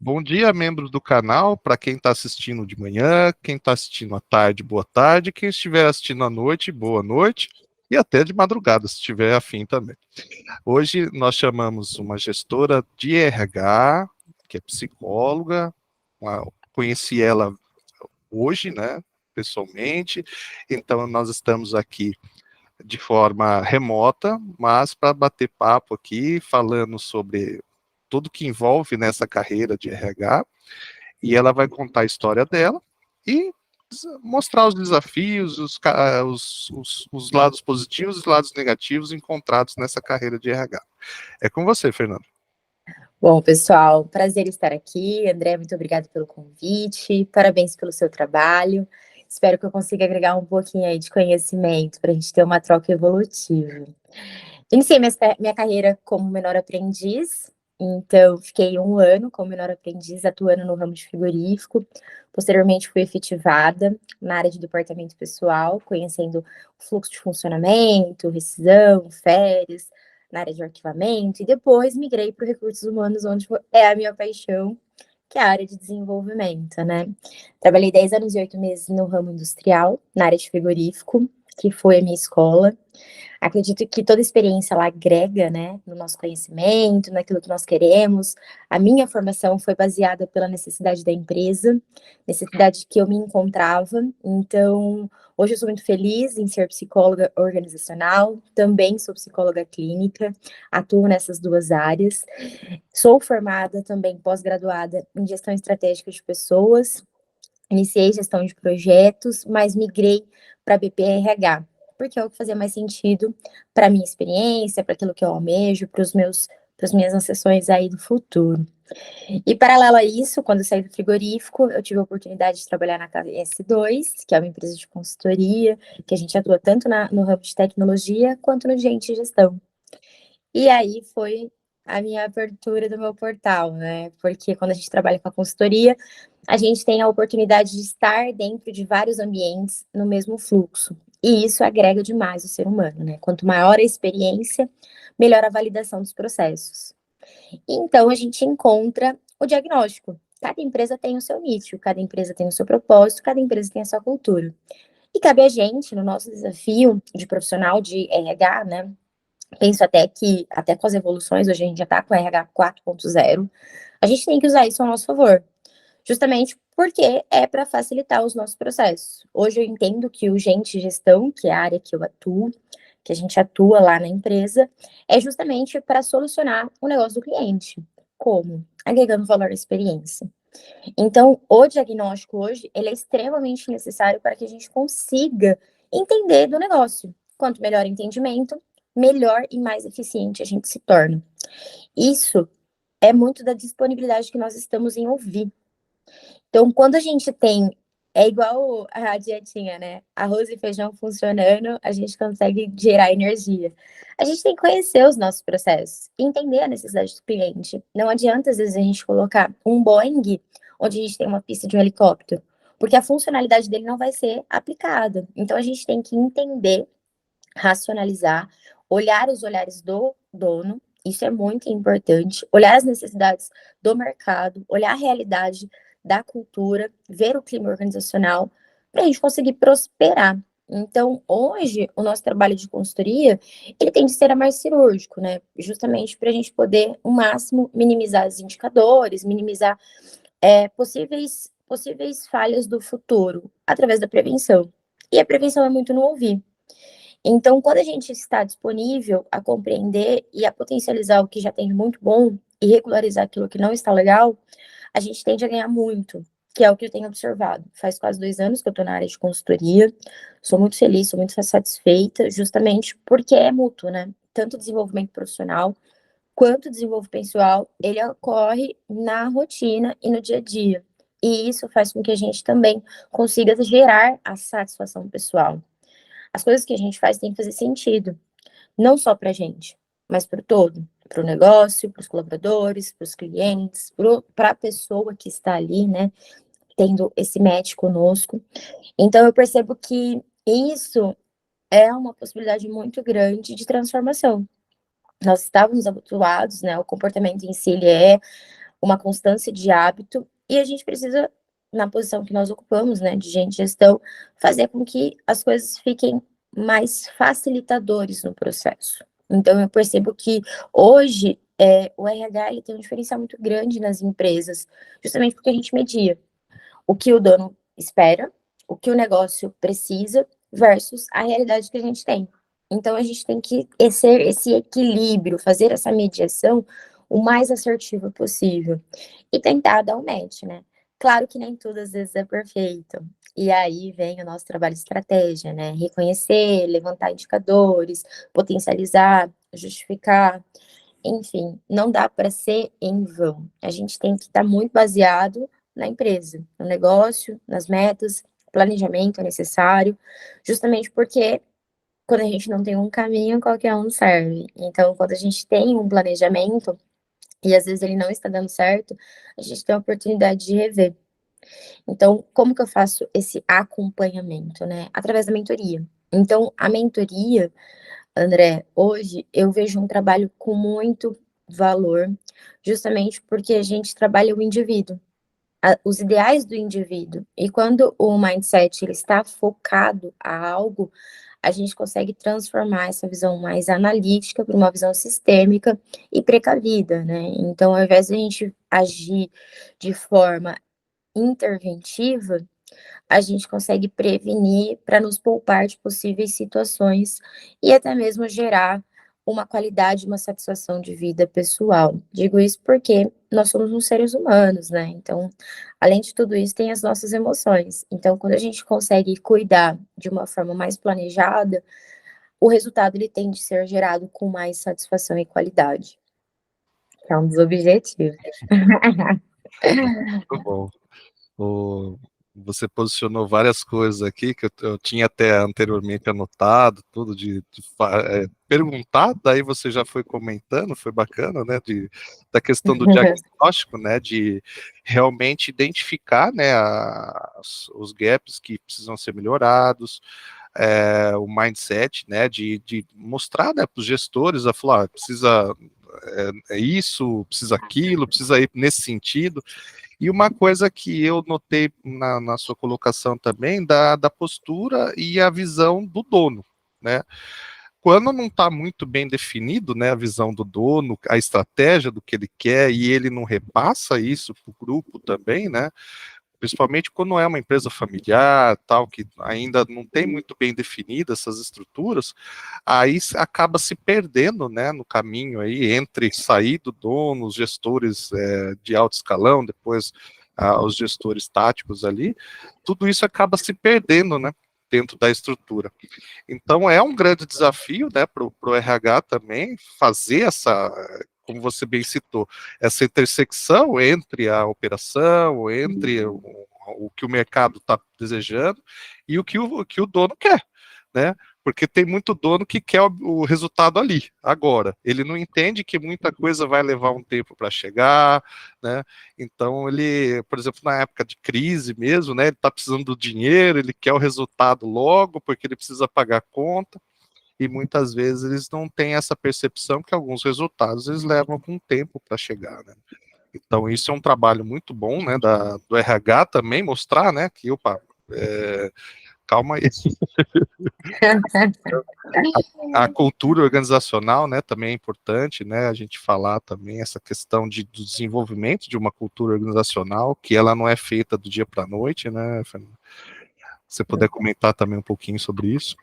Bom dia, membros do canal, para quem está assistindo de manhã, quem está assistindo à tarde, boa tarde, quem estiver assistindo à noite, boa noite, e até de madrugada, se tiver afim também. Hoje nós chamamos uma gestora de RH, que é psicóloga, conheci ela hoje, né, pessoalmente, então nós estamos aqui de forma remota, mas para bater papo aqui, falando sobre tudo que envolve nessa carreira de RH, e ela vai contar a história dela e mostrar os desafios, os lados positivos e os lados negativos encontrados nessa carreira de RH. É com você, Fernando. Bom, pessoal, prazer estar aqui. André, muito obrigada pelo convite. Parabéns pelo seu trabalho. Espero que eu consiga agregar um pouquinho aí de conhecimento para a gente ter uma troca evolutiva. Iniciei minha carreira como menor aprendiz, então fiquei 1 ano como menor aprendiz atuando no ramo de frigorífico. Posteriormente fui efetivada na área de departamento pessoal, conhecendo o fluxo de funcionamento, rescisão, férias, na área de arquivamento, e depois migrei para recursos humanos, onde é a minha paixão, que é a área de desenvolvimento, né? Trabalhei 10 anos e 8 meses no ramo industrial, na área de frigorífico, que foi a minha escola. Acredito que toda experiência ela agrega, né, no nosso conhecimento, naquilo que nós queremos. A minha formação foi baseada pela necessidade da empresa, necessidade que eu me encontrava. Então, hoje eu sou muito feliz em ser psicóloga organizacional, também sou psicóloga clínica, atuo nessas duas áreas. Sou formada também pós-graduada em gestão estratégica de pessoas. Iniciei gestão de projetos, mas migrei para BPRH, porque é o que fazia mais sentido para a minha experiência, para aquilo que eu almejo, para as minhas ascensões aí do futuro. E paralelo a isso, quando eu saí do frigorífico, eu tive a oportunidade de trabalhar na KS2, que é uma empresa de consultoria, que a gente atua tanto no ramo de tecnologia quanto no de gente de gestão. E aí foi a minha abertura do meu portal, né? Porque quando a gente trabalha com a consultoria, a gente tem a oportunidade de estar dentro de vários ambientes no mesmo fluxo. E isso agrega demais o ser humano, né? Quanto maior a experiência, melhor a validação dos processos. Então, a gente encontra o diagnóstico. Cada empresa tem o seu nicho, cada empresa tem o seu propósito, cada empresa tem a sua cultura. E cabe a gente, no nosso desafio de profissional de RH, né? Penso até que, até com as evoluções, hoje a gente já está com a RH 4.0, a gente tem que usar isso ao nosso favor. Justamente porque é para facilitar os nossos processos. Hoje eu entendo que o gente gestão, que é a área que eu atuo, que a gente atua lá na empresa, é justamente para solucionar o negócio do cliente. Como? Agregando valor à experiência. Então, o diagnóstico hoje, ele é extremamente necessário para que a gente consiga entender do negócio. Quanto melhor o entendimento, melhor e mais eficiente a gente se torna. Isso é muito da disponibilidade que nós estamos em ouvir. Então, quando a gente tem, é igual a dietinha, né? Arroz e feijão funcionando, a gente consegue gerar energia. A gente tem que conhecer os nossos processos, entender a necessidade do cliente. Não adianta, às vezes, a gente colocar um Boeing onde a gente tem uma pista de um helicóptero, porque a funcionalidade dele não vai ser aplicada. Então, a gente tem que entender, racionalizar, olhar os olhares do dono, isso é muito importante, olhar as necessidades do mercado, olhar a realidade da cultura, ver o clima organizacional, para a gente conseguir prosperar. Então, hoje, o nosso trabalho de consultoria, ele tem de ser mais cirúrgico, né? Justamente para a gente poder, o máximo, minimizar os indicadores, minimizar possíveis falhas do futuro, através da prevenção. E a prevenção é muito no ouvir. Então, quando a gente está disponível a compreender e a potencializar o que já tem de muito bom e regularizar aquilo que não está legal, a gente tende a ganhar muito, que é o que eu tenho observado. Faz quase 2 anos que eu estou na área de consultoria, sou muito feliz, sou muito satisfeita, justamente porque é mútuo, né? Tanto o desenvolvimento profissional quanto o desenvolvimento pessoal, ele ocorre na rotina e no dia a dia. E isso faz com que a gente também consiga gerar a satisfação pessoal. As coisas que a gente faz têm que fazer sentido, não só para a gente, mas para o todo, para o negócio, para os colaboradores, para os clientes, para a pessoa que está ali, né, tendo esse match conosco. Então, eu percebo que isso é uma possibilidade muito grande de transformação. Nós estávamos habituados, né, o comportamento em si, ele é uma constância de hábito, e a gente precisa, na posição que nós ocupamos, né, de gente de gestão, fazer com que as coisas fiquem mais facilitadores no processo. Então, eu percebo que hoje o RH ele tem um diferencial muito grande nas empresas, justamente porque a gente media o que o dono espera, o que o negócio precisa, versus a realidade que a gente tem. Então, a gente tem que ser esse equilíbrio, fazer essa mediação o mais assertiva possível e tentar dar um match, né? Claro que nem tudo às vezes é perfeito. E aí vem o nosso trabalho de estratégia, né? Reconhecer, levantar indicadores, potencializar, justificar. Enfim, não dá para ser em vão. A gente tem que estar muito baseado na empresa, no negócio, nas metas, planejamento é necessário, justamente porque quando a gente não tem um caminho, qualquer um serve. Então, quando a gente tem um planejamento e às vezes ele não está dando certo, a gente tem a oportunidade de rever. Então, como que eu faço esse acompanhamento, né? Através da mentoria. Então, a mentoria, André, hoje eu vejo um trabalho com muito valor, justamente porque a gente trabalha o indivíduo, os ideais do indivíduo. E quando o mindset ele está focado a algo, a gente consegue transformar essa visão mais analítica para uma visão sistêmica e precavida, né? Então, ao invés de a gente agir de forma interventiva, a gente consegue prevenir para nos poupar de possíveis situações e até mesmo gerar uma qualidade, uma satisfação de vida pessoal. Digo isso porque nós somos uns seres humanos, né? Então, além de tudo isso, tem as nossas emoções. Então, quando a gente consegue cuidar de uma forma mais planejada, o resultado ele tende a ser gerado com mais satisfação e qualidade. É um dos objetivos. Muito bom. O, você posicionou várias coisas aqui que eu tinha até anteriormente anotado, tudo de perguntar, daí você já foi comentando, foi bacana, né, da questão do diagnóstico, né, de realmente identificar, né, os gaps que precisam ser melhorados, o mindset, né, de mostrar, né, para os gestores, a falar, precisa isso, precisa aquilo, precisa ir nesse sentido. E uma coisa que eu notei na sua colocação também, da postura e a visão do dono, né? Quando não está muito bem definido, né, a visão do dono, a estratégia do que ele quer, e ele não repassa isso para o grupo também, né? Principalmente quando é uma empresa familiar, tal, que ainda não tem muito bem definidas essas estruturas, aí acaba se perdendo, né, no caminho aí, entre sair do dono, os gestores de alto escalão, depois os gestores táticos ali, tudo isso acaba se perdendo, né, dentro da estrutura. Então é um grande desafio, né, para o RH também, fazer essa, como você bem citou, essa intersecção entre a operação, entre o que o mercado está desejando e o que o dono quer, né? Porque tem muito dono que quer o resultado ali, agora. Ele não entende que muita coisa vai levar um tempo para chegar, né? Então ele, por exemplo, na época de crise mesmo, né? Ele está precisando do dinheiro, ele quer o resultado logo, porque ele precisa pagar a conta e muitas vezes eles não têm essa percepção que alguns resultados eles levam com tempo para chegar, né? Então isso é um trabalho muito bom, né, do RH também, mostrar, né, que, opa, calma aí. A cultura organizacional, né, também é importante, né, a gente falar também essa questão do desenvolvimento de uma cultura organizacional, que ela não é feita do dia para a noite, né, Fernanda? Se você puder comentar também um pouquinho sobre isso.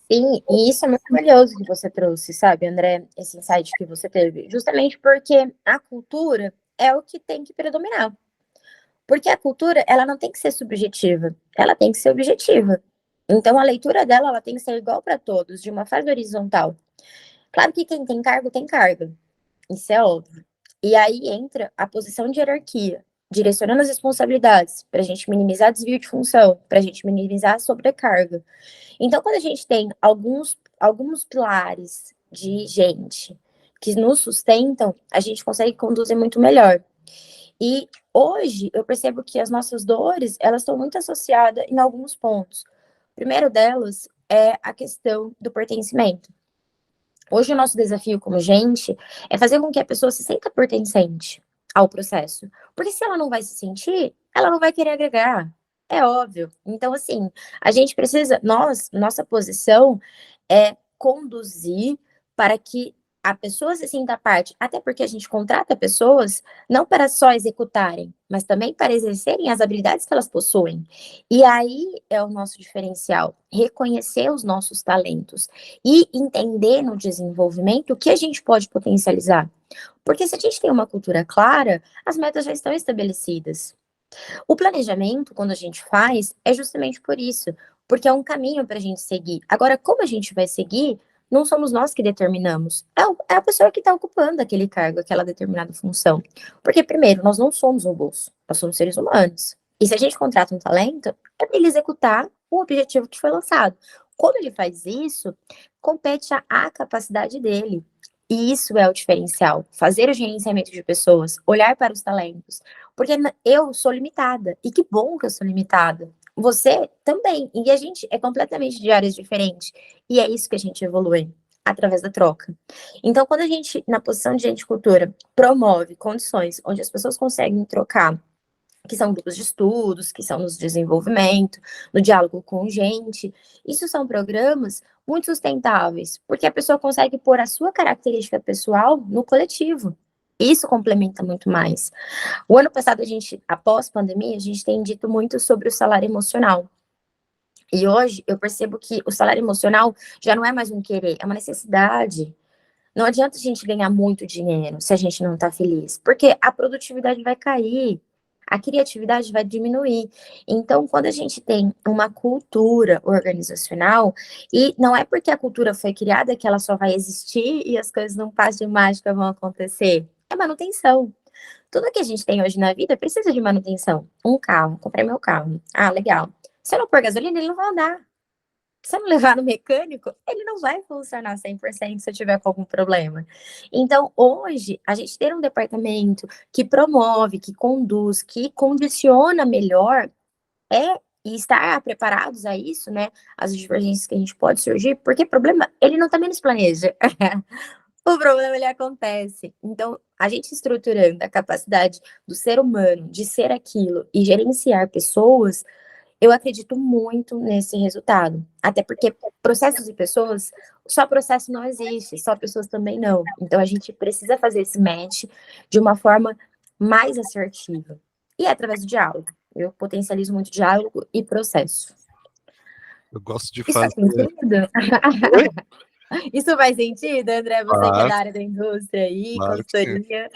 Sim, e isso é muito valioso que você trouxe, sabe, André, esse insight que você teve, justamente porque a cultura é o que tem que predominar. Porque a cultura, ela não tem que ser subjetiva, ela tem que ser objetiva. Então, a leitura dela, ela tem que ser igual para todos, de uma forma horizontal. Claro que quem tem cargo, tem carga. Isso é óbvio. E aí entra a posição de hierarquia, direcionando as responsabilidades, para a gente minimizar desvio de função, para a gente minimizar a sobrecarga. Então, quando a gente tem alguns pilares de gente que nos sustentam, a gente consegue conduzir muito melhor. E hoje eu percebo que as nossas dores, elas estão muito associadas em alguns pontos. O primeiro delas é a questão do pertencimento. Hoje o nosso desafio como gente é fazer com que a pessoa se sinta pertencente. ao processo. Porque se ela não vai se sentir, ela não vai querer agregar. É óbvio. Então, assim, a gente precisa, nossa posição é conduzir para que a pessoa se sinta parte, até porque a gente contrata pessoas não para só executarem, mas também para exercerem as habilidades que elas possuem. E aí é o nosso diferencial, reconhecer os nossos talentos e entender no desenvolvimento o que a gente pode potencializar. Porque se a gente tem uma cultura clara, as metas já estão estabelecidas. O planejamento, quando a gente faz, é justamente por isso, porque é um caminho para a gente seguir. Agora, como a gente vai seguir, não somos nós que determinamos, é a pessoa que está ocupando aquele cargo, aquela determinada função. Porque, primeiro, nós não somos robôs, nós somos seres humanos. E se a gente contrata um talento, é para ele executar o objetivo que foi lançado. Quando ele faz isso, compete à capacidade dele. E isso é o diferencial. Fazer o gerenciamento de pessoas, olhar para os talentos. Porque eu sou limitada. E que bom que eu sou limitada. Você também. E a gente é completamente de áreas diferentes. E é isso que a gente evolui através da troca. Então, quando a gente, na posição de gente de cultura, promove condições onde as pessoas conseguem trocar, que são grupos de estudos, que são nos desenvolvimento, no diálogo com gente. Isso são programas muito sustentáveis, porque a pessoa consegue pôr a sua característica pessoal no coletivo. Isso complementa muito mais. O ano passado, após pandemia, a gente tem dito muito sobre o salário emocional. E hoje eu percebo que o salário emocional já não é mais um querer, é uma necessidade. Não adianta a gente ganhar muito dinheiro se a gente não está feliz, porque a produtividade vai cair, a criatividade vai diminuir. Então, quando a gente tem uma cultura organizacional, e não é porque a cultura foi criada que ela só vai existir e as coisas não passam de mágica vão acontecer. É manutenção. Tudo que a gente tem hoje na vida precisa de manutenção. Um carro, comprei meu carro. Ah, legal. Se eu não pôr gasolina, ele não vai andar. Se eu não levar no mecânico, ele não vai funcionar 100% se eu tiver com algum problema. Então, hoje, a gente ter um departamento que promove, que conduz, que condiciona melhor e estar preparados a isso, né? As divergências que a gente pode surgir, porque problema, ele não também nos planeja. O problema, ele acontece. Então, a gente estruturando a capacidade do ser humano de ser aquilo e gerenciar pessoas, eu acredito muito nesse resultado. Até porque processos e pessoas, só processo não existe, só pessoas também não. Então a gente precisa fazer esse match de uma forma mais assertiva. E é através do diálogo. Eu potencializo muito diálogo e processo. Eu gosto de Isso faz fazer. sentido? Oi? Isso faz sentido, André? Você que é Claro, da área da indústria aí, claro que sim. consultoria.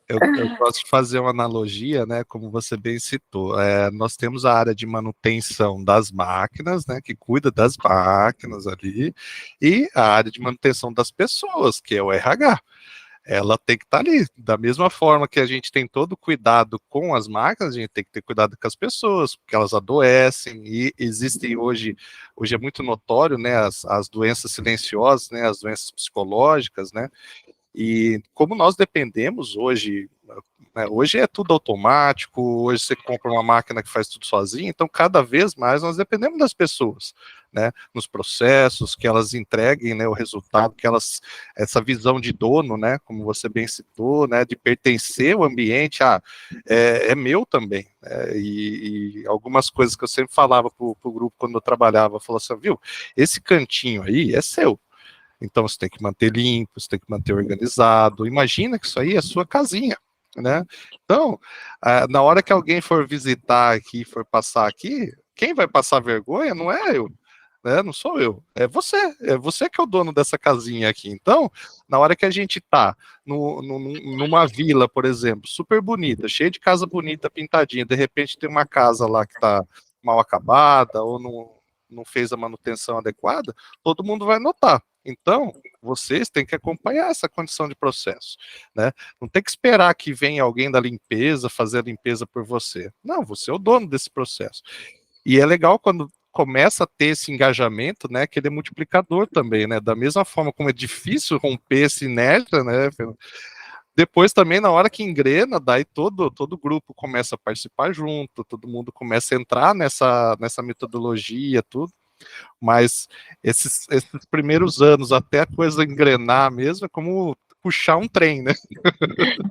Eu gosto de fazer uma analogia, né, como você bem citou. Nós temos a área de manutenção das máquinas, né, que cuida das máquinas ali, e a área de manutenção das pessoas, que é o RH. Ela tem que estar ali. Da mesma forma que a gente tem todo cuidado com as máquinas, a gente tem que ter cuidado com as pessoas, porque elas adoecem, e existem hoje é muito notório, né, as doenças silenciosas, né, as doenças psicológicas, né, e como nós dependemos hoje, né, hoje é tudo automático, hoje você compra uma máquina que faz tudo sozinha, então cada vez mais nós dependemos das pessoas, né, nos processos, que elas entreguem, né, o resultado, que elas, essa visão de dono, né, como você bem citou, né, de pertencer ao ambiente, é meu também, né, e algumas coisas que eu sempre falava para o grupo quando eu trabalhava, eu falava assim, viu, esse cantinho aí é seu. Então você tem que manter limpo, você tem que manter organizado. Imagina que isso aí é a sua casinha, né? Então, na hora que alguém for visitar aqui, for passar aqui, quem vai passar vergonha não é eu, né? Não sou eu, é você que é o dono dessa casinha aqui. Então, na hora que a gente tá numa vila, por exemplo, super bonita, cheia de casa bonita, pintadinha, de repente tem uma casa lá que tá mal acabada ou não fez a manutenção adequada, todo mundo vai notar. Então, vocês têm que acompanhar essa condição de processo, né? Não tem que esperar que venha alguém da limpeza fazer a limpeza por você. Não, você é o dono desse processo. E é legal quando começa a ter esse engajamento, né, que ele é multiplicador também, né? Da mesma forma como é difícil romper esse inércia, né? Depois também, na hora que engrena, daí todo grupo começa a participar junto, todo mundo começa a entrar nessa metodologia, tudo. Mas esses primeiros anos, até a coisa engrenar mesmo, é como puxar um trem, né?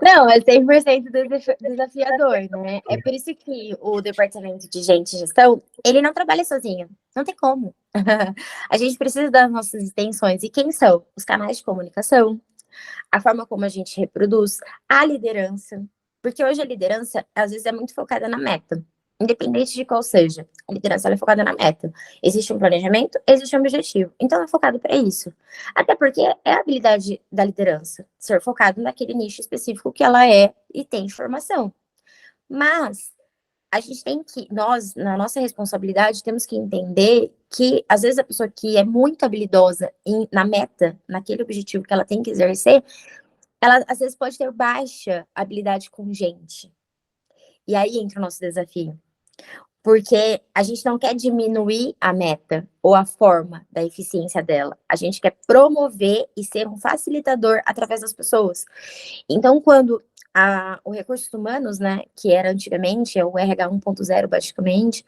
Não, é 100% desafiador, né? É por isso que o departamento de gente e gestão, ele não trabalha sozinho. Não tem como. A gente precisa das nossas extensões. E quem são? Os canais de comunicação, a forma como a gente reproduz, a liderança. Porque hoje a liderança, às vezes, é muito focada na meta. Independente de qual seja. A liderança ela é focada na meta. Existe um planejamento, existe um objetivo. Então, é focado para isso. Até porque é a habilidade da liderança, ser focado naquele nicho específico que ela é e tem informação. Mas a gente tem que, nós, na nossa responsabilidade, temos que entender que, às vezes, a pessoa que é muito habilidosa na meta, naquele objetivo que ela tem que exercer, ela, às vezes, pode ter baixa habilidade com gente. E aí entra o nosso desafio. Porque a gente não quer diminuir a meta ou a forma da eficiência dela. A gente quer promover e ser um facilitador através das pessoas. Então, quando o recursos humanos, né, que era antigamente, é o RH 1.0, basicamente,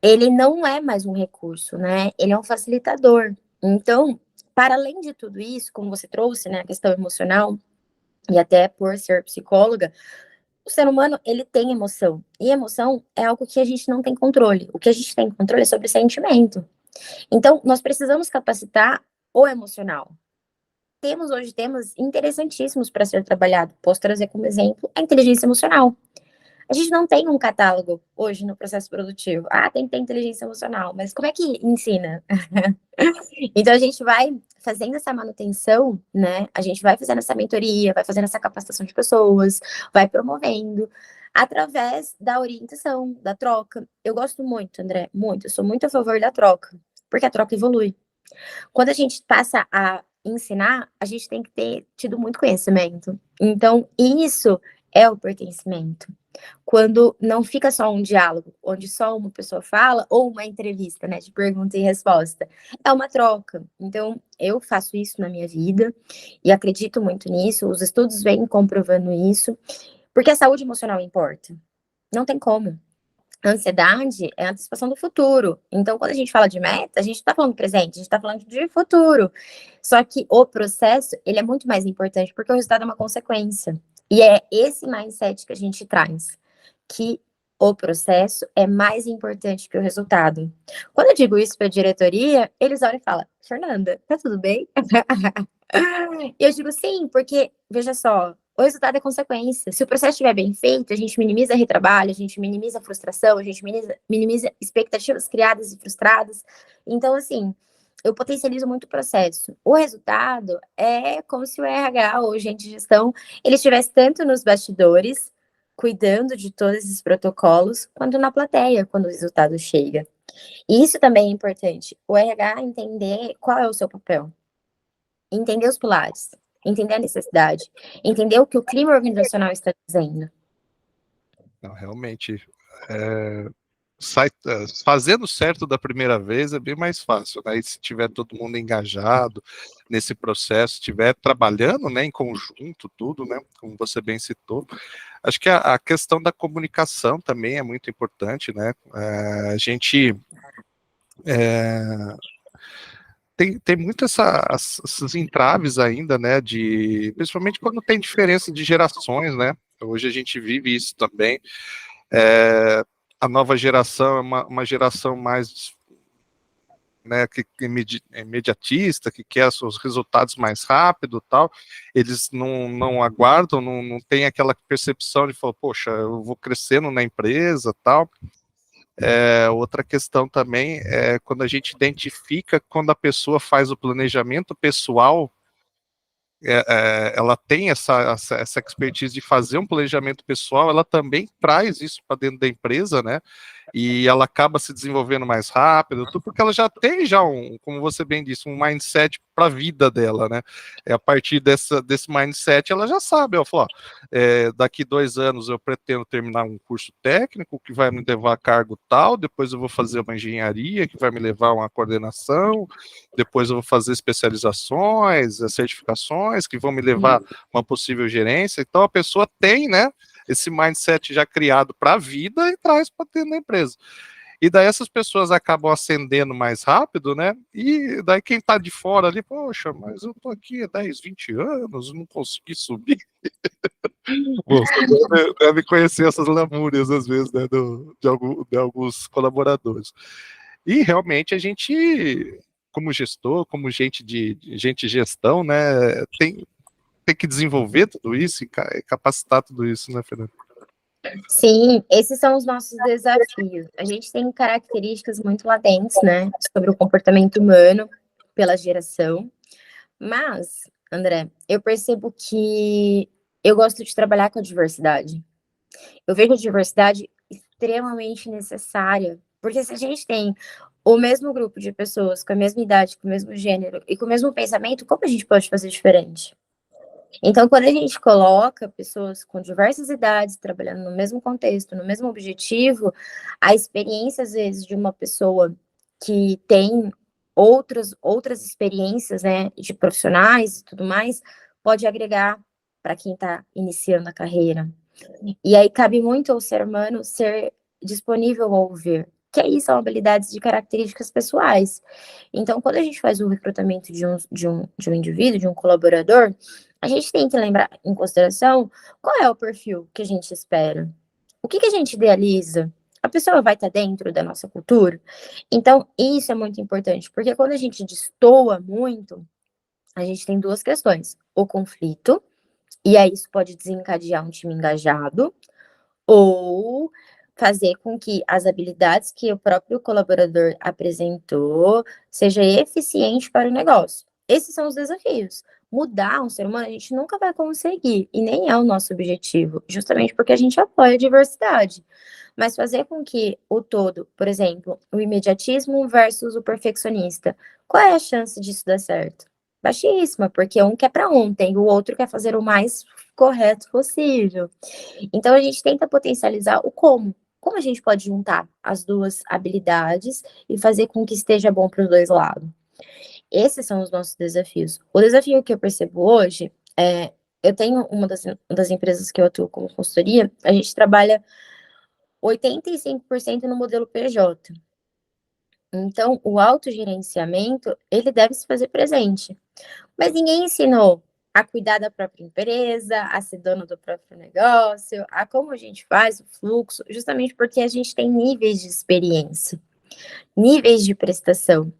ele não é mais um recurso, né? Ele é um facilitador. Então, para além de tudo isso, como você trouxe, né, a questão emocional, e até por ser psicóloga, o ser humano, ele tem emoção. E emoção é algo que a gente não tem controle. O que a gente tem controle é sobre sentimento. Então, nós precisamos capacitar o emocional. Temos hoje temas interessantíssimos para ser trabalhado. Posso trazer como exemplo a inteligência emocional. A gente não tem um catálogo hoje no processo produtivo. Ah, tem que ter inteligência emocional, mas como é que ensina? Então a gente vai fazendo essa manutenção, né? A gente vai fazendo essa mentoria, vai fazendo essa capacitação de pessoas, vai promovendo através da orientação, da troca. Eu gosto muito, André, muito. Eu sou muito a favor da troca, porque a troca evolui. Quando a gente passa a ensinar, a gente tem que ter tido muito conhecimento. Então, isso é o pertencimento. Quando não fica só um diálogo, onde só uma pessoa fala, ou uma entrevista, né, de pergunta e resposta. É uma troca. Então, eu faço isso na minha vida e acredito muito nisso. Os estudos vêm comprovando isso, porque a saúde emocional importa. Não tem como. A ansiedade é a antecipação do futuro. Então, quando a gente fala de meta, a gente está falando presente, a gente está falando de futuro. Só que o processo, ele é muito mais importante, porque o resultado é uma consequência. E é esse mindset que a gente traz, que o processo é mais importante que o resultado. Quando eu digo isso para a diretoria, eles olham e falam, Fernanda, tá tudo bem? E eu digo sim, porque, veja só, o resultado é consequência. Se o processo estiver bem feito, a gente minimiza retrabalho, a gente minimiza a frustração, a gente minimiza expectativas criadas e frustradas. Então, assim, eu potencializo muito o processo. O resultado é como se o RH ou o gente de gestão, ele estivesse tanto nos bastidores, cuidando de todos esses protocolos, quanto na plateia, quando o resultado chega. E isso também é importante. O RH entender qual é o seu papel, entender os pilares, entender a necessidade, entender o que o clima organizacional está dizendo. Não, realmente, fazendo certo da primeira vez é bem mais fácil, né? E se tiver todo mundo engajado nesse processo, estiver trabalhando, né, em conjunto, tudo, né, como você bem citou, acho que a questão da comunicação também é muito importante, né? A gente tem muito esses entraves ainda, né, principalmente quando tem diferença de gerações, né? Hoje a gente vive isso também. A nova geração é uma geração mais, né, que é imediatista, que quer os resultados mais rápido, tal. Eles não aguardam, não tem aquela percepção de falar, poxa, eu vou crescendo na empresa, tal. Outra questão também é quando a gente identifica quando a pessoa faz o planejamento pessoal, ela tem essa expertise de fazer um planejamento pessoal, ela também traz isso para dentro da empresa, né? E ela acaba se desenvolvendo mais rápido, tudo porque ela já tem como você bem disse, um mindset para a vida dela, né? A partir desse mindset, ela já sabe, ela falou, daqui 2 anos eu pretendo terminar um curso técnico que vai me levar a cargo tal, depois eu vou fazer uma engenharia que vai me levar a uma coordenação, depois eu vou fazer especializações, certificações que vão me levar a uma possível gerência. Então a pessoa tem, né, esse mindset já criado para a vida e traz para dentro da empresa. E daí essas pessoas acabam ascendendo mais rápido, né? E daí quem tá de fora ali, poxa, mas eu tô aqui há 10, 20 anos, não consegui subir. Você deve conhecer essas lamúrias, às vezes, né, de alguns colaboradores. E realmente a gente, como gestor, como gente de gestão, né, tem que desenvolver tudo isso e capacitar tudo isso, né, Fernando? Sim, esses são os nossos desafios. A gente tem características muito latentes, né, sobre o comportamento humano pela geração, mas, André, eu percebo que eu gosto de trabalhar com a diversidade. Eu vejo a diversidade extremamente necessária, porque se a gente tem o mesmo grupo de pessoas com a mesma idade, com o mesmo gênero e com o mesmo pensamento, como a gente pode fazer diferente? Então, quando a gente coloca pessoas com diversas idades trabalhando no mesmo contexto, no mesmo objetivo, a experiência, às vezes, de uma pessoa que tem outras experiências, né, de profissionais e tudo mais, pode agregar para quem está iniciando a carreira. E aí cabe muito ao ser humano ser disponível a ouvir, que aí são habilidades de características pessoais. Então, quando a gente faz o recrutamento de um indivíduo, de um colaborador, a gente tem que lembrar em consideração qual é o perfil que a gente espera. O que a gente idealiza? A pessoa vai estar dentro da nossa cultura? Então, isso é muito importante, porque quando a gente destoa muito, a gente tem duas questões: o conflito, e aí isso pode desencadear um time engajado, ou fazer com que as habilidades que o próprio colaborador apresentou seja eficiente para o negócio. Esses são os desafios. Mudar um ser humano a gente nunca vai conseguir, e nem é o nosso objetivo, justamente porque a gente apoia a diversidade. Mas fazer com que o todo, por exemplo, o imediatismo versus o perfeccionista, qual é a chance disso dar certo? Baixíssima, porque um quer para ontem, o outro quer fazer o mais correto possível. Então a gente tenta potencializar o como. Como a gente pode juntar as duas habilidades e fazer com que esteja bom para os dois lados? Esses são os nossos desafios. O desafio que eu percebo hoje é, eu tenho uma das empresas que eu atuo como consultoria, a gente trabalha 85% no modelo PJ. Então, o autogerenciamento, ele deve se fazer presente. Mas ninguém ensinou a cuidar da própria empresa, a ser dono do próprio negócio, a como a gente faz o fluxo, justamente porque a gente tem níveis de experiência, níveis de prestação.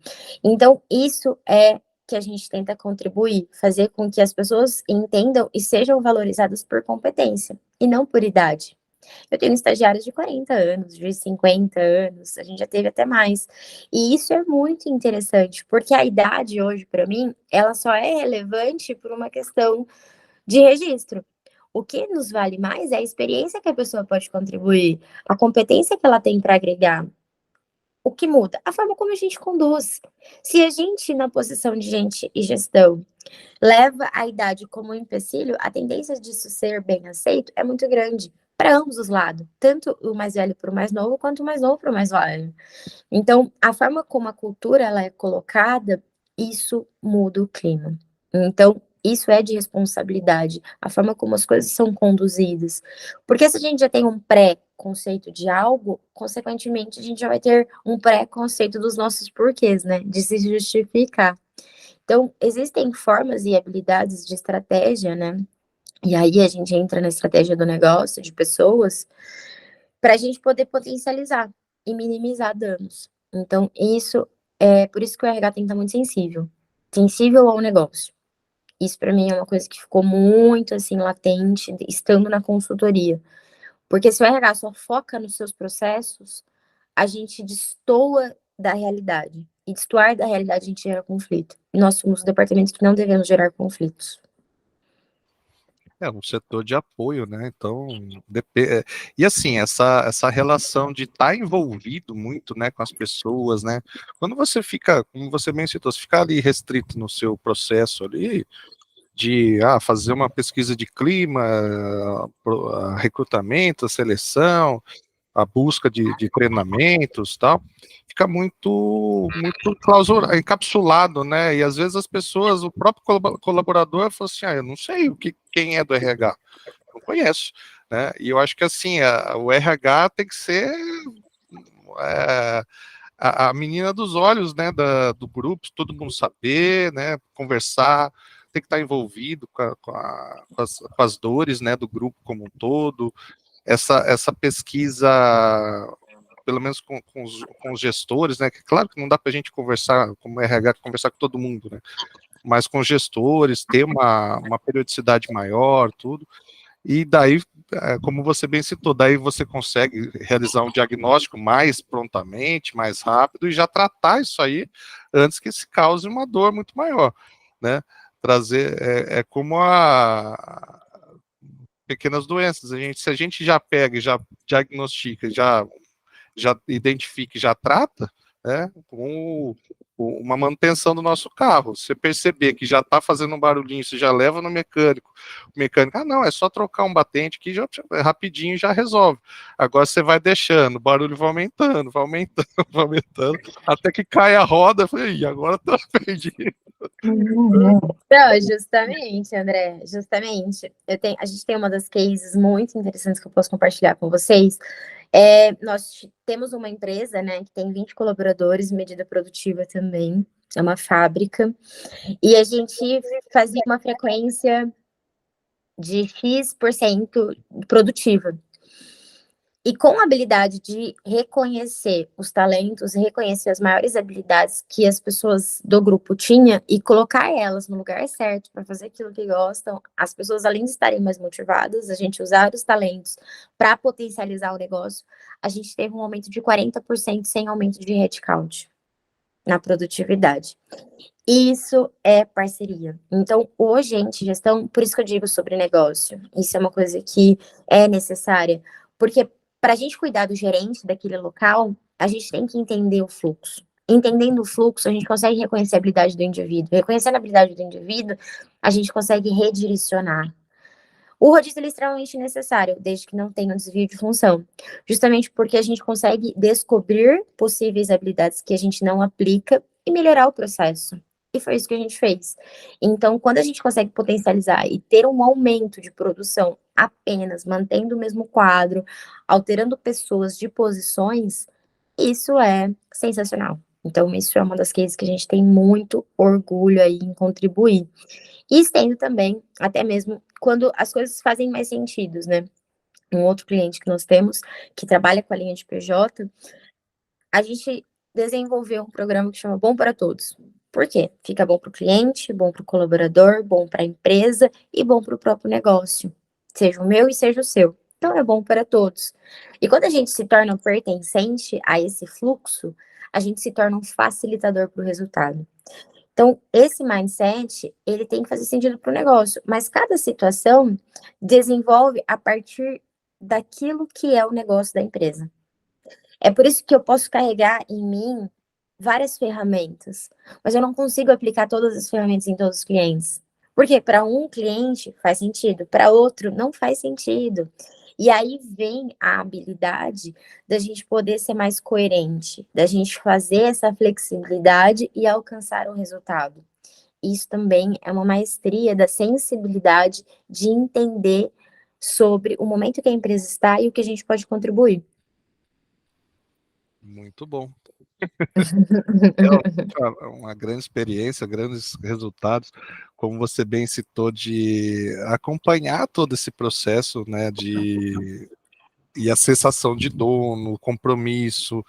Então, isso é que a gente tenta contribuir, fazer com que as pessoas entendam e sejam valorizadas por competência e não por idade. Eu tenho estagiários de 40 anos, de 50 anos, a gente já teve até mais. E isso é muito interessante, porque a idade hoje, para mim, ela só é relevante por uma questão de registro. O que nos vale mais é a experiência que a pessoa pode contribuir, a competência que ela tem para agregar. O que muda? A forma como a gente conduz. Se a gente, na posição de gente e gestão, leva a idade como um empecilho, a tendência disso ser bem aceito é muito grande para ambos os lados, tanto o mais velho para o mais novo, quanto o mais novo para o mais velho. Então, a forma como a cultura ela é colocada, isso muda o clima. Então, isso é de responsabilidade, a forma como as coisas são conduzidas. Porque se a gente já tem um pré-conceito de algo, consequentemente, a gente já vai ter um pré-conceito dos nossos porquês, né? De se justificar. Então, existem formas e habilidades de estratégia, né? E aí a gente entra na estratégia do negócio, de pessoas, para a gente poder potencializar e minimizar danos. Então, isso é por isso que o RH tem que estar muito sensível. Sensível ao negócio. Isso para mim é uma coisa que ficou muito assim latente estando na consultoria. Porque se o RH só foca nos seus processos, a gente destoa da realidade. E destoar da realidade a gente gera conflito. E nós somos o departamento que não devemos gerar conflitos. É um setor de apoio, né? Então, e assim, essa relação de estar envolvido muito, né, com as pessoas, né? Quando você fica, como você bem citou, você fica ali restrito no seu processo ali, de fazer uma pesquisa de clima, recrutamento, seleção, a busca de treinamentos, tal, fica muito encapsulado, né? E às vezes as pessoas, o próprio colaborador fala assim, eu não sei quem é do RH, não conheço, né? E eu acho que assim, o RH tem que ser a menina dos olhos, né, do grupo, todo mundo saber, né, conversar, tem que estar envolvido com as dores, né, do grupo como um todo. Essa pesquisa, pelo menos com os gestores, né, que claro que não dá para a gente conversar, como RH, conversar com todo mundo, né, mas com gestores, ter uma periodicidade maior, tudo, e daí, como você bem citou, daí você consegue realizar um diagnóstico mais prontamente, mais rápido, e já tratar isso aí antes que se cause uma dor muito maior, né? Trazer, como pequenas doenças, se a gente já pega e já diagnostica, já identifica e já trata, né, com uma manutenção do nosso carro. Você perceber que já está fazendo um barulhinho, você já leva no mecânico, o mecânico, não, é só trocar um batente que já rapidinho já resolve. Agora você vai deixando, o barulho vai aumentando, vai aumentando, vai aumentando, até que cai a roda, eu falei, agora tá perdido. Não, justamente, André, justamente. A gente tem uma das cases muito interessantes que eu posso compartilhar com vocês. Nós temos uma empresa, né, que tem 20 colaboradores, medida produtiva também, é uma fábrica, e a gente fazia uma frequência de X% produtiva. E com a habilidade de reconhecer os talentos, reconhecer as maiores habilidades que as pessoas do grupo tinham e colocar elas no lugar certo para fazer aquilo que gostam, as pessoas, além de estarem mais motivadas, a gente usar os talentos para potencializar o negócio, a gente teve um aumento de 40% sem aumento de headcount na produtividade. Isso é parceria. Então, hoje, gente, gestão, por isso que eu digo sobre negócio, isso é uma coisa que é necessária, porque para a gente cuidar do gerente daquele local, a gente tem que entender o fluxo. Entendendo o fluxo, a gente consegue reconhecer a habilidade do indivíduo. Reconhecendo a habilidade do indivíduo, a gente consegue redirecionar. O rodízio é extremamente necessário, desde que não tenha um desvio de função. Justamente porque a gente consegue descobrir possíveis habilidades que a gente não aplica e melhorar o processo. E foi isso que a gente fez. Então, quando a gente consegue potencializar e ter um aumento de produção apenas mantendo o mesmo quadro, alterando pessoas de posições, isso é sensacional. Então, isso é uma das cases que a gente tem muito orgulho aí em contribuir. E estendo também, até mesmo quando as coisas fazem mais sentido, né? Um outro cliente que nós temos, que trabalha com a linha de PJ, a gente desenvolveu um programa que chama Bom para Todos. Por quê? Fica bom para o cliente, bom para o colaborador, bom para a empresa e bom para o próprio negócio. Seja o meu e seja o seu. Então, é bom para todos. E quando a gente se torna pertencente a esse fluxo, a gente se torna um facilitador para o resultado. Então, esse mindset, ele tem que fazer sentido para o negócio, mas cada situação desenvolve a partir daquilo que é o negócio da empresa. É por isso que eu posso carregar em mim várias ferramentas, mas eu não consigo aplicar todas as ferramentas em todos os clientes. Porque para um cliente faz sentido, para outro não faz sentido. E aí vem a habilidade da gente poder ser mais coerente, da gente fazer essa flexibilidade e alcançar um resultado. Isso também é uma maestria da sensibilidade de entender sobre o momento que a empresa está e o que a gente pode contribuir. Muito bom. É uma grande experiência, grandes resultados, como você bem citou, de acompanhar todo esse processo, né, e a sensação de dono, compromisso,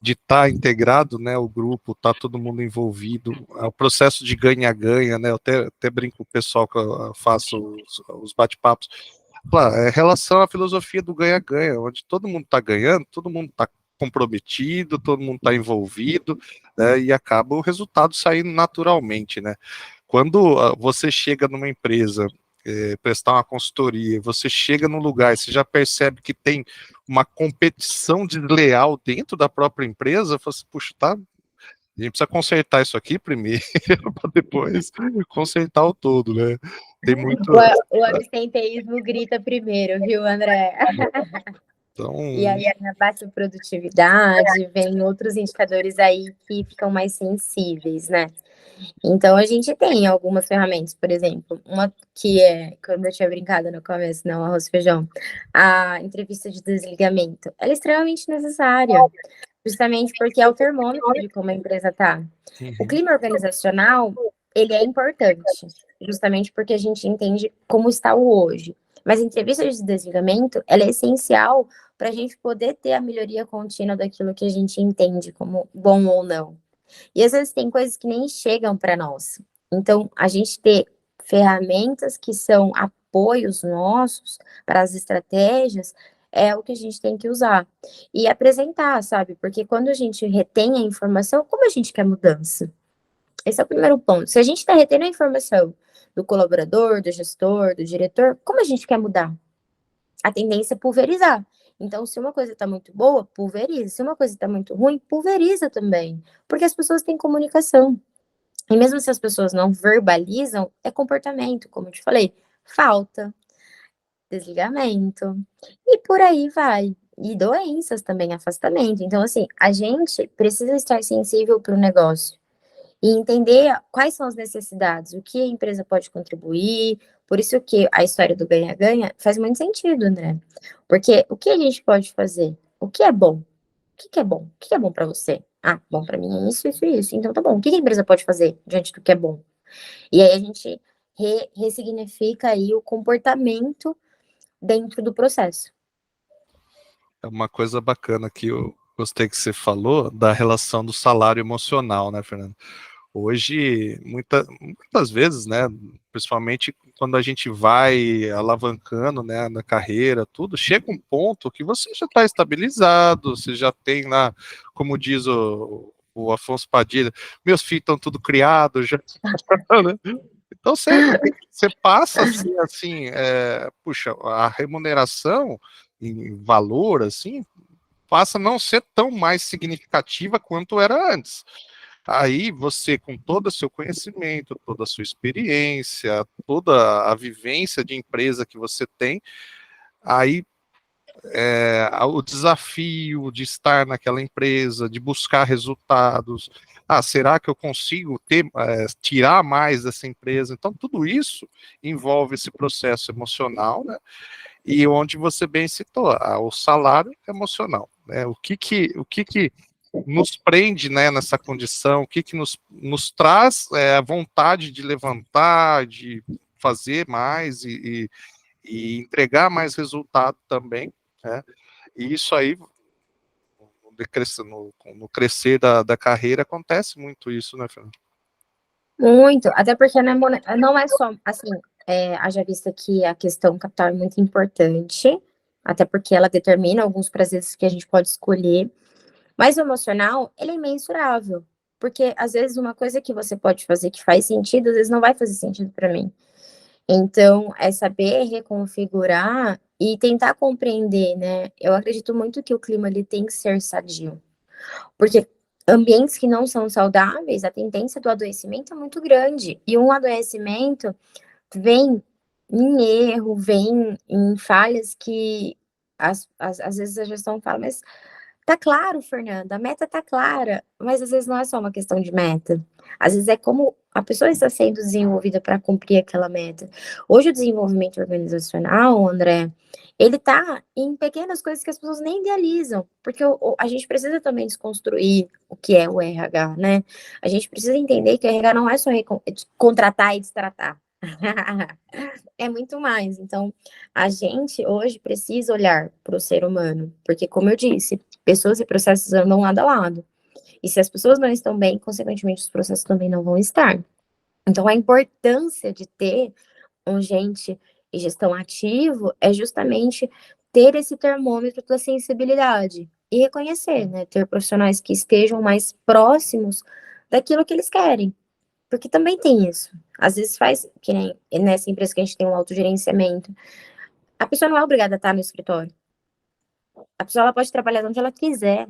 de estar integrado, né, o grupo, tá todo mundo envolvido, o processo de ganha-ganha, né, eu até brinco com o pessoal que eu faço os bate-papos, claro, é relação à filosofia do ganha-ganha, onde todo mundo está ganhando, todo mundo está comprometido, todo mundo está envolvido, né, e acaba o resultado saindo naturalmente, né. Quando você chega numa empresa, prestar uma consultoria, você chega no lugar, você já percebe que tem uma competição desleal dentro da própria empresa, você, puxa, tá, a gente precisa consertar isso aqui primeiro, para depois consertar o todo, né? Tem muito. O absenteísmo grita primeiro, viu, André? Então, E aí, na baixa produtividade, vem outros indicadores aí que ficam mais sensíveis, né? Então, a gente tem algumas ferramentas, por exemplo, uma que é, quando eu tinha brincado no começo, não, arroz e feijão, a entrevista de desligamento, ela é extremamente necessária, Justamente porque é o termômetro de como a empresa está. O clima organizacional, ele é importante, justamente porque a gente entende como está o hoje. Mas a entrevista de desligamento, ela é essencial para a gente poder ter a melhoria contínua daquilo que a gente entende como bom ou não. E às vezes tem coisas que nem chegam para nós. Então, a gente ter ferramentas que são apoios nossos para as estratégias é o que a gente tem que usar. E apresentar, sabe? Porque quando a gente retém a informação, como a gente quer mudança? Esse é o primeiro ponto. Se a gente está retendo a informação do colaborador, do gestor, do diretor, como a gente quer mudar? A tendência é pulverizar. Então, se uma coisa está muito boa, pulveriza. Se uma coisa está muito ruim, pulveriza também. Porque as pessoas têm comunicação. E mesmo se as pessoas não verbalizam, é comportamento, como eu te falei. Falta, desligamento. E por aí vai. E doenças também, afastamento. Então, assim, a gente precisa estar sensível para o negócio e entender quais são as necessidades, o que a empresa pode contribuir. Por isso que a história do ganha-ganha faz muito sentido, André. Porque o que a gente pode fazer? O que é bom? O que é bom? O que é bom para você? Ah, bom para mim é isso, isso e isso. Então tá bom. O que a empresa pode fazer diante do que é bom? E aí a gente ressignifica aí o comportamento dentro do processo. É uma coisa bacana que eu gostei que você falou da relação do salário emocional, né, Fernando? Hoje, muitas vezes, né, principalmente quando a gente vai alavancando, né, na carreira, tudo, chega um ponto que você já está estabilizado, você já tem lá, como diz o Afonso Padilha, meus filhos estão tudo criados, já, né? Então você passa assim, puxa, a remuneração em valor, assim, passa a não ser tão mais significativa quanto era antes. Aí você, com todo o seu conhecimento, toda a sua experiência, toda a vivência de empresa que você tem, aí o desafio de estar naquela empresa, de buscar resultados. Ah, será que eu consigo tirar mais dessa empresa? Então, tudo isso envolve esse processo emocional, né? E onde você bem citou, o salário emocional, né? O que nos prende, né, nessa condição, o que nos traz a vontade de levantar, de fazer mais e entregar mais resultado também, né? E isso aí, no crescer da carreira, acontece muito isso, né, Fernando? Muito, até porque não é só, assim, haja vista que a questão capital é muito importante, até porque ela determina alguns prazeres que a gente pode escolher, mas o emocional, ele é imensurável, porque às vezes uma coisa que você pode fazer que faz sentido, às vezes não vai fazer sentido para mim. Então, é saber reconfigurar e tentar compreender, né? Eu acredito muito que o clima ele tem que ser sadio. Porque ambientes que não são saudáveis, a tendência do adoecimento é muito grande. E um adoecimento vem em erro, vem em falhas que às vezes a gestão fala, mas tá claro, Fernanda, a meta tá clara, mas às vezes não é só uma questão de meta. Às vezes é como a pessoa está sendo desenvolvida para cumprir aquela meta. Hoje o desenvolvimento organizacional, André, ele tá em pequenas coisas que as pessoas nem idealizam, porque a gente precisa também desconstruir o que é o RH, né? A gente precisa entender que o RH não é só contratar e destratar. É muito mais. Então, a gente hoje precisa olhar para o ser humano, porque, como eu disse, pessoas e processos andam lado a lado. E se as pessoas não estão bem, consequentemente, os processos também não vão estar. Então, a importância de ter um gente e gestão ativo é justamente ter esse termômetro da sensibilidade e reconhecer, né? Ter profissionais que estejam mais próximos daquilo que eles querem. Porque também tem isso. Às vezes faz, que nem nessa empresa que a gente tem um autogerenciamento, a pessoa não é obrigada a estar no escritório. A pessoa ela pode trabalhar onde ela quiser.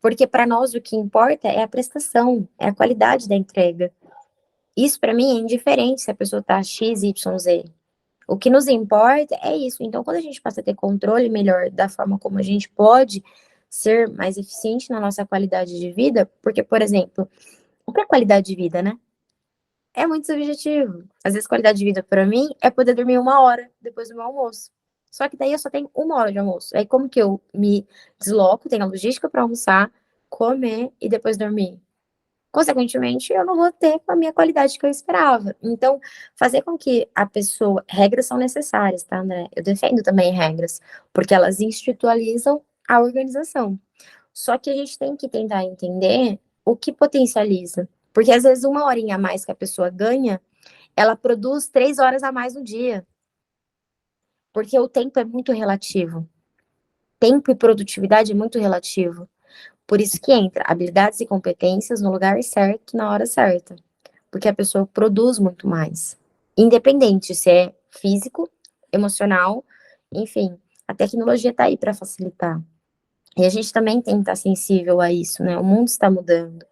Porque para nós o que importa é a prestação, é a qualidade da entrega. Isso para mim é indiferente se a pessoa está X, Y, Z. O que nos importa é isso. Então, quando a gente passa a ter controle melhor da forma como a gente pode ser mais eficiente na nossa qualidade de vida, porque, por exemplo, o que é qualidade de vida, né? É muito subjetivo. Às vezes, qualidade de vida para mim é poder dormir 1 hora depois do meu almoço. Só que daí eu só tenho 1 hora de almoço. Aí, como que eu me desloco, tenho a logística para almoçar, comer e depois dormir. Consequentemente, eu não vou ter a minha qualidade que eu esperava. Então, fazer com que a pessoa. Regras são necessárias, tá, André? Eu defendo também regras, porque elas institucionalizam a organização. Só que a gente tem que tentar entender o que potencializa. Porque às vezes 1 horinha a mais que a pessoa ganha, ela produz 3 horas a mais no dia. Porque o tempo é muito relativo. Tempo e produtividade é muito relativo. Por isso que entra habilidades e competências no lugar certo, na hora certa. Porque a pessoa produz muito mais. Independente se é físico, emocional, enfim, a tecnologia está aí para facilitar. E a gente também tem que estar sensível a isso, né? O mundo está mudando.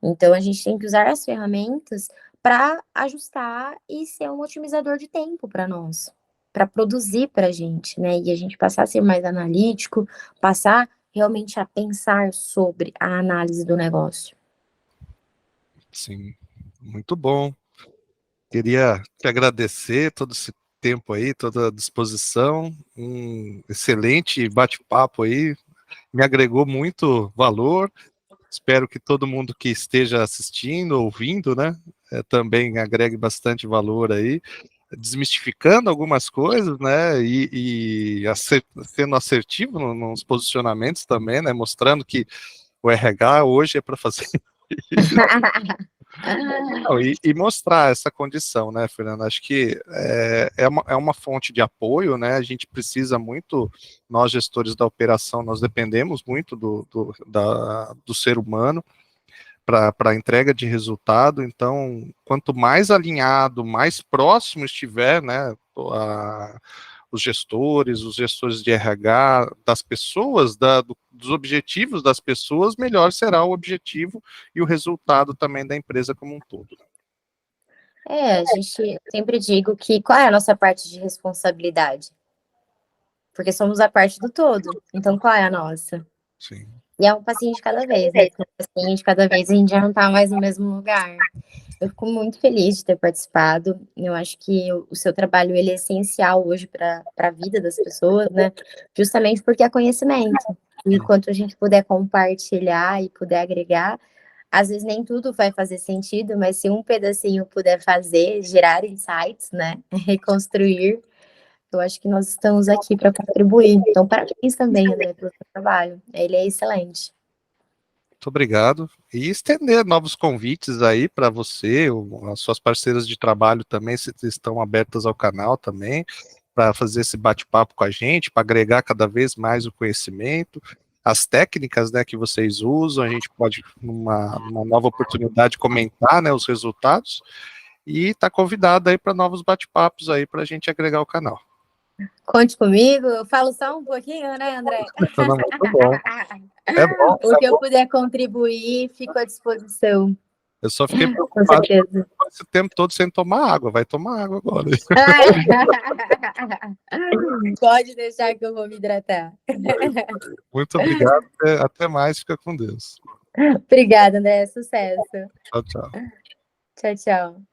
Então a gente tem que usar as ferramentas para ajustar e ser um otimizador de tempo para nós, para produzir para a gente, né? E a gente passar a ser mais analítico, passar realmente a pensar sobre a análise do negócio. Sim, muito bom. Queria te agradecer todo esse tempo aí, toda a disposição, um excelente bate-papo aí, me agregou muito valor. Espero que todo mundo que esteja assistindo, ouvindo, né, também agregue bastante valor aí, desmistificando algumas coisas, né, e sendo assertivo nos posicionamentos também, né, mostrando que o RH hoje é para fazer não, e mostrar essa condição, né, Fernando? Acho que é uma fonte de apoio, né? A gente precisa muito, nós gestores da operação, nós dependemos muito do ser humano para a entrega de resultado. Então, quanto mais alinhado, mais próximo estiver, né, os gestores de RH, das pessoas, dos objetivos das pessoas, melhor será o objetivo e o resultado também da empresa como um todo. A gente sempre digo que qual é a nossa parte de responsabilidade? Porque somos a parte do todo. Então, qual é a nossa? Sim. E é um passinho de cada vez, né? Porque um passinho de cada vez a gente já não tá mais no mesmo lugar. Eu fico muito feliz de ter participado. Eu acho que o seu trabalho ele é essencial hoje para a vida das pessoas, né? Justamente porque é conhecimento. E enquanto a gente puder compartilhar e puder agregar, às vezes nem tudo vai fazer sentido, mas se um pedacinho puder fazer, gerar insights, né? Reconstruir, eu acho que nós estamos aqui para contribuir. Então, parabéns também, André, pelo seu trabalho. Ele é excelente. Muito obrigado. E estender novos convites aí para você, as suas parceiras de trabalho também, se estão abertas ao canal também, para fazer esse bate-papo com a gente, para agregar cada vez mais o conhecimento, as técnicas, né, que vocês usam, a gente pode, numa nova oportunidade, comentar, né, os resultados, e está convidado aí para novos bate-papos aí para a gente agregar o canal. Conte comigo, eu falo só um pouquinho, né, André? Não, muito bom. É bom. O que eu puder contribuir, fico à disposição. Eu só fiquei Com preocupado certeza. com esse tempo todo sem tomar água. Vai tomar água agora. Pode deixar que eu vou me hidratar. Muito obrigado. Até mais. Fica com Deus. Obrigada, André. Sucesso. Tchau, tchau. Tchau, tchau.